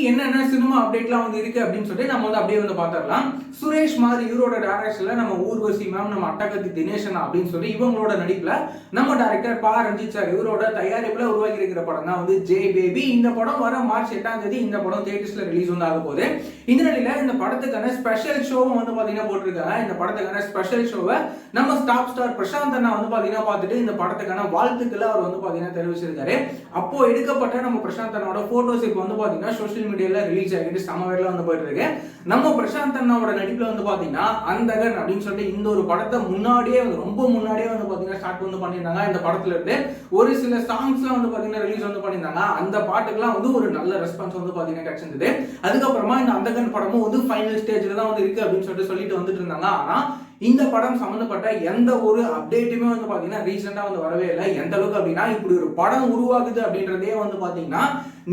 என்னென்ன சினிமா அப்டேட்லாம் வந்து இருக்கு அப்படின்னு சொல்லிட்டு நம்ம வந்து அப்படியே வந்து பார்த்துடலாம். சுரேஷ் மாதிரி இவரோட டைரக்ஷன்ல நம்ம ஊர்வசி மேம், நம்ம அட்டகத்தி தினேஷன் அப்படின்னு சொல்லி இவங்களோட நடிப்புல நம்ம டைரக்டர் பா ரஞ்சித் சார் இவரோட தயாரிப்புல உருவாக்கி இருக்கிற படம் தான் வந்து ஜெய் பேபி. இந்த படம் வர மார்ச் 8ஆம் தேதி இந்த படம் தியேட்டர்ஸ்ல ரிலீஸ் வந்து ஆக போகுது. இந்த நிலையில இந்த படத்துக்கான ஸ்பெஷல் ஷோவும் வந்து பாத்தீங்கன்னா போட்டிருக்காங்க. இந்த படத்துக்கான ஸ்பெஷல் ஷோவை நம்ம டாப் ஸ்டார் பிரசாந்த் அண்ணா வந்து பாத்தீங்கன்னா பார்த்துட்டு இந்த படத்துக்கான வாழ்த்துக்களை அவர் வந்து பாத்தீங்கன்னா தெரிவிச்சிருக்காரு. அப்போ எடுக்கப்பட்ட நம்ம பிரசாந்த் அண்ணாவோட போட்டோஸ் இப்போ வந்து பாத்தீங்கன்னா சோஷியல் மீடியால ரிலீஸ் ஆகிட்டு சமவேல வந்து போயிட்டு இருக்கு. நம்ம பிரசாந்த் அண்ணாவோட நடிப்புல வந்து பாத்தீங்கன்னா அந்தகன் அப்படின்னு சொல்லிட்டு இந்த ஒரு படத்தை முன்னாடியே ரொம்ப முன்னாடியே வந்து பாத்தீங்கன்னா ஸ்டார்ட் வந்து பண்ணியிருந்தாங்க. இந்த படத்துல இருந்து ஒரு சில சாங்ஸ்லாம் வந்து பாத்தீங்கன்னா ரிலீஸ் வந்து பண்ணியிருந்தாங்க. அந்த பாட்டுக்கெல்லாம் வந்து ஒரு நல்ல ரெஸ்பான்ஸ் வந்து பாத்தீங்கன்னா கிடைச்சிருந்தது. அதுக்கப்புறமா இந்த அந்தகன் படமும் வந்து ஃபைனல் ஸ்டேஜ்ல தான் வந்து இருக்கு அப்படின்னு சொல்லிட்டு வந்துட்டு இருந்தாங்க. ஆனா இந்த படம் சம்பந்தப்பட்ட எந்த ஒரு அப்டேட்டுமே வந்து பாத்தீங்கன்னா ரீசெண்டா வந்து வரவே இல்லை. எந்த அளவுக்கு அப்படின்னா இப்படி ஒரு படம் உருவாகுது அப்படின்றதே வந்து பாத்தீங்கன்னா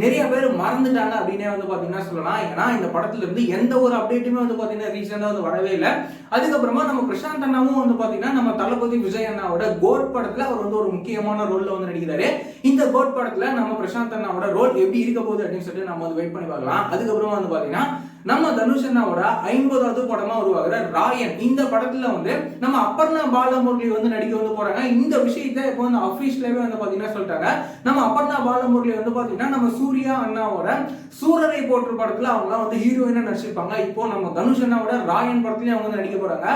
நிறைய பேர் மறந்துட்டாங்க அப்படின்னே வந்து பாத்தீங்கன்னா சொல்லலாம். ஏன்னா இந்த படத்துல இருந்து எந்த ஒரு அப்டேட்டுமே வந்து பாத்தீங்கன்னா ரீசெண்டா வந்து வரவே இல்லை. அதுக்கப்புறமா நம்ம பிரசாந்த் அண்ணாவும் வந்து பாத்தீங்கன்னா நம்ம தளபதி விஜய் அண்ணாவோட கோட் படத்துல அவர் வந்து ஒரு முக்கியமான ரோல்ல வந்து நடிக்கிறாரு. இந்த கோட் படத்துல நம்ம பிரசாந்த் அண்ணாவோட ரோல் எப்படி இருக்க போகுது அப்படின்னு சொல்லிட்டு நம்ம வந்து வெயிட் பண்ணி பார்க்கலாம். அதுக்கப்புறமா வந்து பாத்தீங்கன்னா நம்ம தனுஷ் அண்ணாவோட 50வது படமா உருவாகிற ராயன், இந்த படத்துல வந்து நம்ம அப்பர்ணா பாலமுரளி வந்து நடிக்க வந்து போறாங்க. இந்த விஷயத்தை இப்போ வந்து அபிஷியலாவே வந்து பாத்தீங்கன்னா சொல்லிட்டாங்க. நம்ம அப்பர்ணா பாலமுரளி வந்து பாத்தீங்கன்னா நம்ம சூர்யா அண்ணாவோட சூரரை போற்று படத்துல அவங்க வந்து ஹீரோயினா நடிச்சிருப்பாங்க. இப்போ நம்ம தனுஷ் அண்ணாவோட ராயன் படத்துலயும் அவங்க வந்து நடிக்க போறாங்க.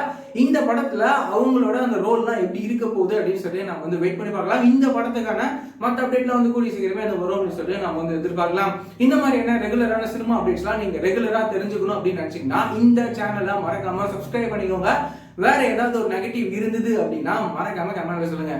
இந்த படத்துல அவங்களோட அந்த ரோல்லாம் எப்படி இருக்க போகுது அப்படின்னு சொல்லி நம்ம வந்து வெயிட் பண்ணி பார்க்கலாம். இந்த படத்துக்கான மற்ற அப்டேட்ல வந்து கூடிய சீக்கிரமே அந்த வரும் அப்படின்னு சொல்லி நம்ம வந்து எதிர்பார்க்கலாம். இந்த மாதிரியான ரெகுலரான சினிமா அப்டேட்ஸ்லாம் நீங்க ரெகுலரா தெரிஞ்சுக்கணும் அப்படின்னு நினைச்சீங்கன்னா இந்த சேனலை மறக்காம சப்ஸ்கிரைப் பண்ணிக்கோங்க. வேற ஏதாவது ஒரு நெகட்டிவ் இருந்தது அப்படின்னா மறக்காம கமெண்ட்ல சொல்லுங்க.